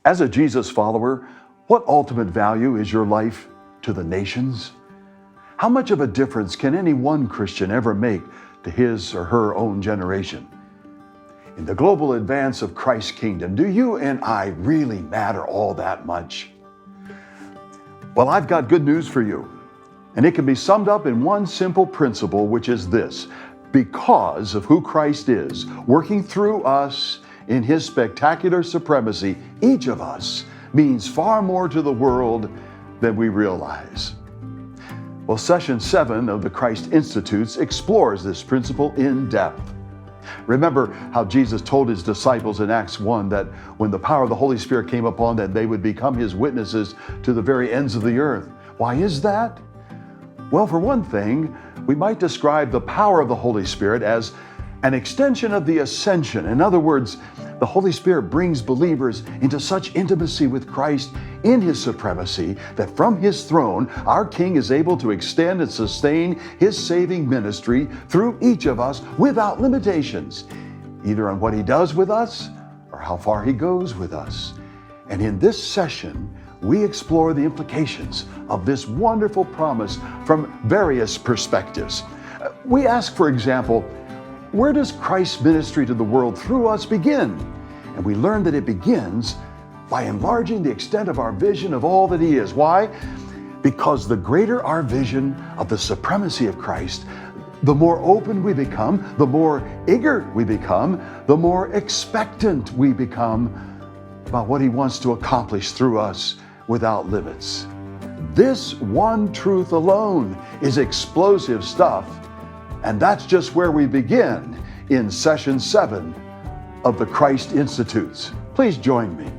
As a Jesus follower, what ultimate value is your life to the nations? How much of a difference can any one Christian ever make to his or her own generation? In the global advance of Christ's kingdom, do you and I really matter all that much? Well, I've got good news for you, and it can be summed up in one simple principle, which is this: because of who Christ is, working through us in His spectacular supremacy, each of us means far more to the world than we realize. Well, Session 7 of the Christ Institutes explores this principle in depth. Remember how Jesus told His disciples in Acts 1 that when the power of the Holy Spirit came upon them, they would become His witnesses to the very ends of the earth. Why is that? Well, for one thing, we might describe the power of the Holy Spirit as an extension of the ascension. In other words, the Holy Spirit brings believers into such intimacy with Christ in His supremacy that from His throne, our King is able to extend and sustain His saving ministry through each of us without limitations, either on what He does with us or how far He goes with us. And in this session, we explore the implications of this wonderful promise from various perspectives. We ask, for example, where does Christ's ministry to the world through us begin? And we learn that it begins by enlarging the extent of our vision of all that He is. Why? Because the greater our vision of the supremacy of Christ, the more open we become, the more eager we become, the more expectant we become about what He wants to accomplish through us without limits. This one truth alone is explosive stuff, and that's just where we begin in Session 7 of the Christ Institutes. Please join me.